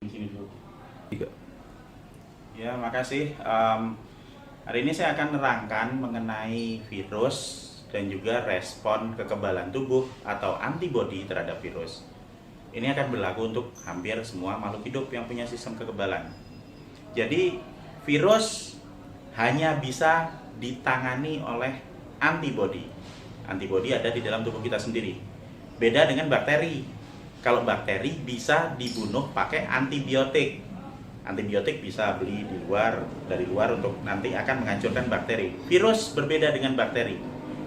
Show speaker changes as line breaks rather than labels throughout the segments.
Di sini dulu.
Tiga.
Ya, makasih. Hari ini saya akan menerangkan mengenai virus dan juga respon kekebalan tubuh atau antibodi terhadap virus. Ini akan berlaku untuk hampir semua makhluk hidup yang punya sistem kekebalan. Jadi, virus hanya bisa ditangani oleh antibodi. Antibodi ada di dalam tubuh kita sendiri. Beda dengan bakteri. Kalau bakteri bisa dibunuh pakai antibiotik. Antibiotik bisa beli dari luar untuk nanti akan menghancurkan bakteri. Virus berbeda dengan bakteri.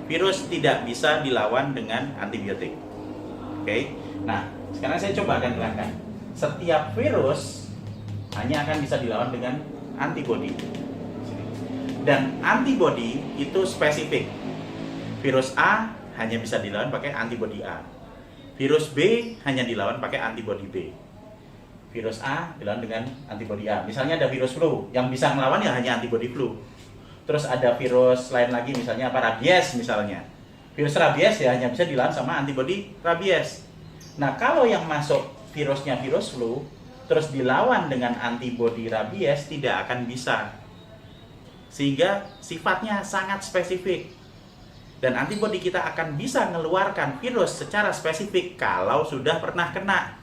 Virus tidak bisa dilawan dengan antibiotik. Oke. Nah, sekarang saya coba akan terangkan. Setiap virus hanya akan bisa dilawan dengan antibodi. Dan antibodi itu spesifik. Virus A hanya bisa dilawan pakai antibodi A. Virus B hanya dilawan pakai antibodi B. Virus A dilawan dengan antibodi A. Misalnya ada virus flu, yang bisa melawan ya hanya antibodi flu. Terus ada virus lain lagi, misalnya apa, rabies misalnya. Virus rabies ya hanya bisa dilawan sama antibodi rabies. Nah, kalau yang masuk virusnya virus flu, terus dilawan dengan antibodi rabies, tidak akan bisa. Sehingga sifatnya sangat spesifik. Dan antibodi kita akan bisa mengeluarkan virus secara spesifik kalau sudah pernah kena.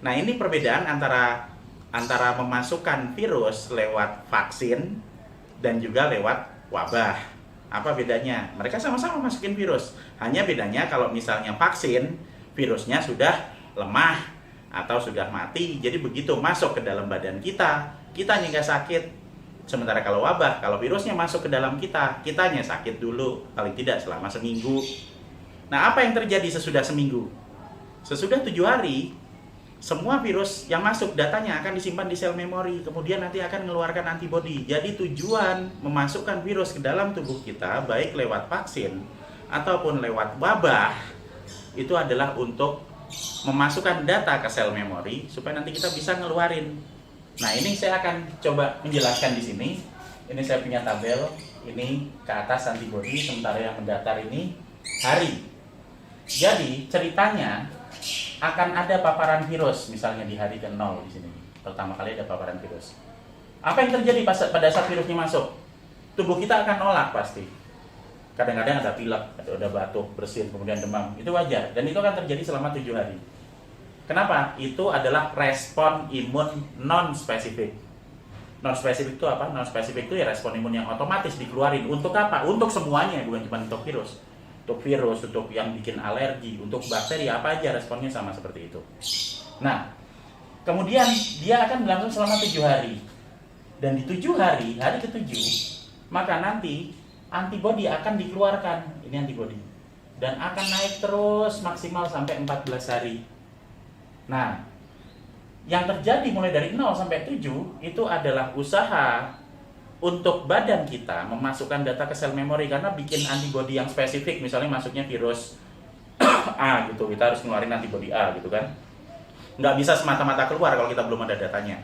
Nah, ini perbedaan antara memasukkan virus lewat vaksin dan juga lewat wabah. Apa bedanya? Mereka sama-sama masukin virus. Hanya bedanya kalau misalnya vaksin, virusnya sudah lemah atau sudah mati. Jadi begitu masuk ke dalam badan kita, kitanya nggak sakit. Sementara kalau wabah, kalau virusnya masuk ke dalam kita, kitanya sakit dulu, paling tidak selama seminggu. Nah, apa yang terjadi sesudah seminggu? Sesudah 7 hari, semua virus yang masuk datanya akan disimpan di sel memori, kemudian nanti akan mengeluarkan antibodi. Jadi tujuan memasukkan virus ke dalam tubuh kita, baik lewat vaksin ataupun lewat wabah, itu adalah untuk memasukkan data ke sel memori supaya nanti kita bisa ngeluarin. Nah, ini saya akan coba menjelaskan di sini. Ini saya punya tabel. Ini ke atas antibodi, sementara yang mendatar ini hari. Jadi ceritanya akan ada paparan virus, misalnya di hari ke-0 di sini. Pertama kali ada paparan virus. Apa yang terjadi pada saat virusnya masuk? Tubuh kita akan nolak pasti. Kadang-kadang ada pilek, ada batuk, bersin, kemudian demam. Itu wajar. Dan itu akan terjadi selama 7 hari. Kenapa? Itu adalah respon imun non-spesifik. Non-spesifik itu apa? Non-spesifik itu ya respon imun yang otomatis dikeluarin. Untuk apa? Untuk semuanya, bukan cuma untuk virus. Untuk virus, untuk yang bikin alergi, untuk bakteri, apa aja responnya sama seperti itu. Nah, kemudian dia akan berlangsung selama 7 hari. Dan di 7 hari, hari ke-7, maka nanti antibodi akan dikeluarkan. Ini antibodi. Dan akan naik terus maksimal sampai 14 hari. Nah, yang terjadi mulai dari 0 sampai 7 itu adalah usaha untuk badan kita memasukkan data ke sel memori karena bikin antibodi yang spesifik, misalnya masuknya virus A gitu, kita harus ngeluarin antibodi A gitu kan. Nggak bisa semata-mata keluar kalau kita belum ada datanya.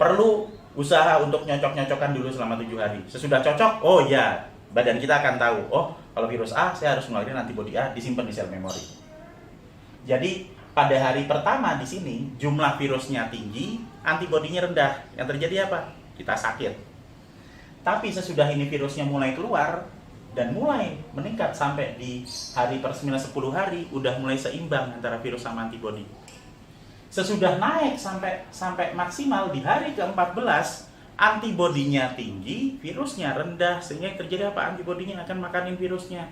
Perlu usaha untuk nyocok-nyocokan dulu selama 7 hari. Sesudah cocok, oh ya, badan kita akan tahu, oh kalau virus A saya harus ngeluarin antibodi A, disimpan di sel memori. Jadi pada hari pertama di sini jumlah virusnya tinggi, antibodinya rendah. Yang terjadi apa? Kita sakit. Tapi sesudah ini virusnya mulai keluar dan mulai meningkat sampai di hari per-9-10 hari udah mulai seimbang antara virus sama antibodi. Sesudah naik sampai maksimal di hari ke-14, antibodinya tinggi, virusnya rendah, sehingga yang terjadi apa? Antibodinya akan makanin virusnya.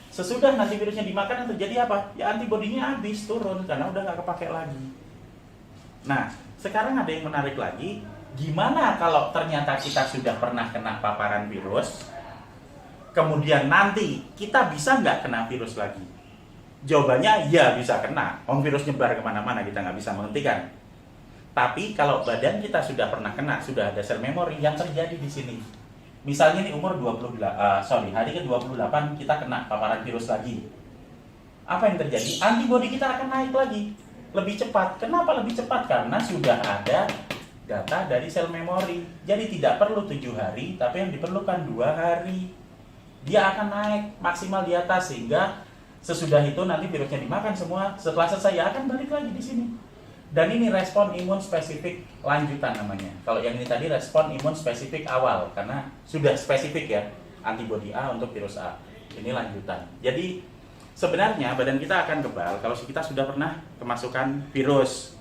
Sesudah nanti virusnya dimakan, yang terjadi apa? Ya antibodinya habis, turun, karena udah nggak kepake lagi. Nah, sekarang ada yang menarik lagi. Gimana kalau ternyata kita sudah pernah kena paparan virus, kemudian nanti kita bisa nggak kena virus lagi? Jawabannya ya bisa kena. Virus nyebar kemana-mana, kita nggak bisa menghentikan. Tapi kalau badan kita sudah pernah kena, sudah ada sel memori, yang terjadi di sini. Misalnya nih umur hari ke-28 kita kena paparan virus lagi. Apa yang terjadi? Antibodi kita akan naik lagi. Lebih cepat. Kenapa lebih cepat? Karena sudah ada data dari sel memori. Jadi tidak perlu 7 hari, tapi yang diperlukan 2 hari. Dia akan naik maksimal di atas sehingga sesudah itu nanti virusnya dimakan semua. Setelah selesai ya akan balik lagi di sini. Dan ini respon imun spesifik lanjutan namanya. Kalau yang ini tadi respon imun spesifik awal, karena sudah spesifik ya, antibodi A untuk virus A. Ini lanjutan. Jadi sebenarnya badan kita akan kebal kalau kita sudah pernah kemasukan virus.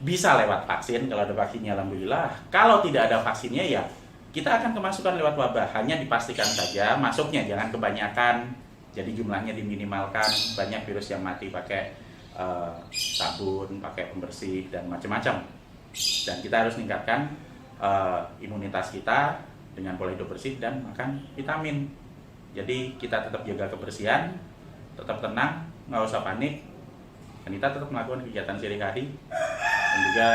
Bisa lewat vaksin, kalau ada vaksinnya alhamdulillah. Kalau tidak ada vaksinnya ya kita akan kemasukan lewat wabah. Hanya dipastikan saja masuknya jangan kebanyakan. Jadi jumlahnya diminimalkan. Banyak virus yang mati pakai sabun, pakai pembersih dan macam-macam. Dan kita harus meningkatkan imunitas kita dengan pola hidup bersih dan makan vitamin. Jadi kita tetap jaga kebersihan, tetap tenang, nggak usah panik, dan kita tetap melakukan kegiatan sehari-hari dan juga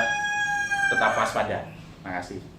tetap waspada. Terima kasih.